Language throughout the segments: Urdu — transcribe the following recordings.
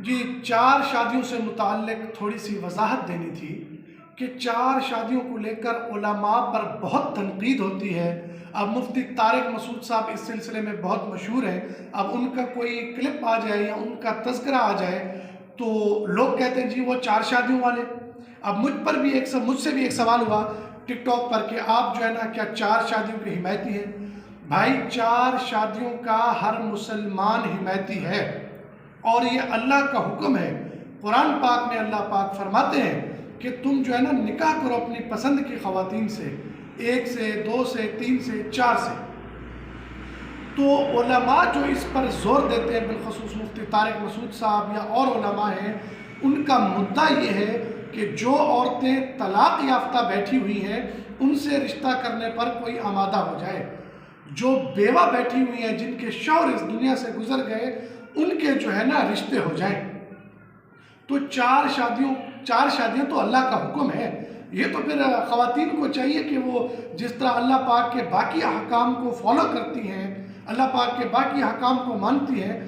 جی 4 شادیوں سے متعلق تھوڑی سی وضاحت دینی تھی کہ 4 شادیوں کو لے کر علماء پر بہت تنقید ہوتی ہے۔ اب مفتی طارق مسعود صاحب اس سلسلے میں بہت مشہور ہیں، اب ان کا کوئی کلپ آ جائے یا ان کا تذکرہ آ جائے تو لوگ کہتے ہیں جی وہ 4 شادیوں والے۔ اب مجھ سے بھی ایک سوال ہوا ٹک ٹاک پر کہ آپ جو ہے نا کیا 4 شادیوں کے حمایتی ہیں؟ بھائی 4 شادیوں کا ہر مسلمان حمایتی ہے، اور یہ اللہ کا حکم ہے۔ قرآن پاک میں اللہ پاک فرماتے ہیں کہ تم جو ہے نا نکاح کرو اپنی پسند کی خواتین سے، 1 سے 2 سے 3 سے 4 سے۔ تو علماء جو اس پر زور دیتے ہیں، بالخصوص مفتی طارق مسعود صاحب یا اور علماء ہیں، ان کا مدعا یہ ہے کہ جو عورتیں طلاق یافتہ بیٹھی ہوئی ہیں ان سے رشتہ کرنے پر کوئی آمادہ ہو جائے، جو بیوہ بیٹھی ہوئی ہیں جن کے شوہر اس دنیا سے گزر گئے ان کے جو ہے نا رشتے ہو جائیں۔ تو 4 شادیاں تو اللہ کا حکم ہے، یہ تو پھر خواتین کو چاہیے کہ وہ جس طرح اللہ پاک کے باقی احکام کو فالو کرتی ہیں، اللہ پاک کے باقی احکام کو مانتی ہیں،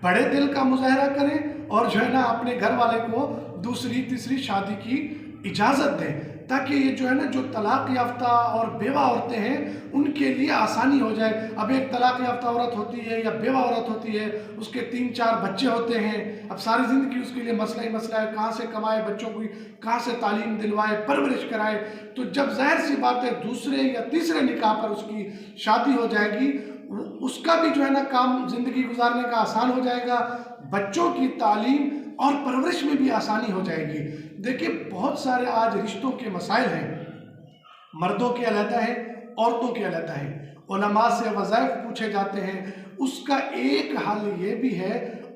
بڑے دل کا مظاہرہ کریں اور جو ہے نا اپنے گھر والے کو دوسری تیسری شادی کی اجازت دیں، تاکہ یہ جو ہے نا جو طلاق یافتہ اور بیوہ عورتیں ہیں ان کے لیے آسانی ہو جائے۔ اب ایک طلاق یافتہ عورت ہوتی ہے یا بیوہ عورت ہوتی ہے، اس کے 3-4 بچے ہوتے ہیں، اب ساری زندگی اس کے لیے مسئلہ ہی مسئلہ ہے، کہاں سے کمائے، بچوں کو کہاں سے تعلیم دلوائے، پرورش کرائے۔ تو جب ظاہر سی بات ہے دوسرے یا تیسرے نکاح پر اس کی شادی ہو جائے گی، اس کا بھی جو ہے نا کام زندگی گزارنے کا آسان ہو جائے گا، بچوں کی تعلیم اور پرورش میں بھی آسانی ہو جائے گی۔ دیکھیں بہت سارے آج رشتوں کے مسائل ہیں، مردوں کے علیحدہ ہیں، عورتوں کے علیحدہ ہیں، علماء سے وظائف پوچھے جاتے ہیں۔ اس کا ایک حل یہ بھی ہے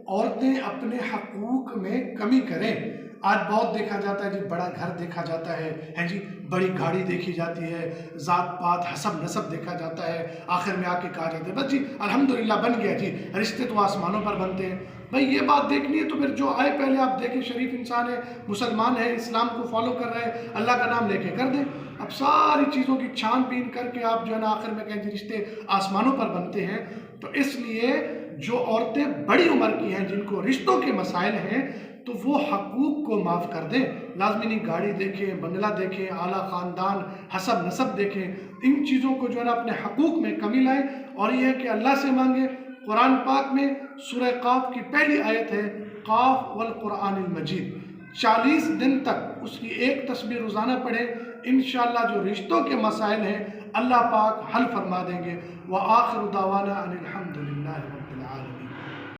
عورتیں اپنے حقوق میں کمی کریں۔ آج بہت دیکھا جاتا ہے جی، بڑا گھر دیکھا جاتا ہے جی، بڑی گاڑی دیکھی جاتی ہے، ذات پات حسب نسب دیکھا جاتا ہے، آخر میں آ کے کہا جاتا ہے بس جی الحمدللہ بن گیا جی، رشتے تو آسمانوں پر بنتے ہیں۔ بھائی یہ بات دیکھنی ہے تو پھر جو آئے پہلے آپ دیکھیں شریف انسان ہے، مسلمان ہے، اسلام کو فالو کر رہے ہیں، اللہ کا نام لے کے کر دیں۔ اب ساری چیزوں کی چھان بین کر کے آپ جو ہے نا آخر میں کہیں جی رشتے آسمانوں پر بنتے ہیں۔ تو اس لیے جو عورتیں بڑی عمر کی ہیں، جن کو رشتوں کے مسائل ہیں، تو وہ حقوق کو معاف کر دیں۔ لازمی نہیں گاڑی دیکھیں، بنگلہ دیکھیں، اعلیٰ خاندان، حسب نسب دیکھیں، ان چیزوں کو جو ہے نا اپنے حقوق میں کمی لائیں، اور یہ ہے کہ اللہ سے مانگیں۔ قرآن پاک میں سورہ قاف کی پہلی آیت ہے قاف والقرآن المجید، 40 دن تک اس کی ایک تسبیح روزانہ پڑھیں، انشاءاللہ جو رشتوں کے مسائل ہیں اللہ پاک حل فرما دیں گے۔ وآخر دعوانا ان الحمدللہ۔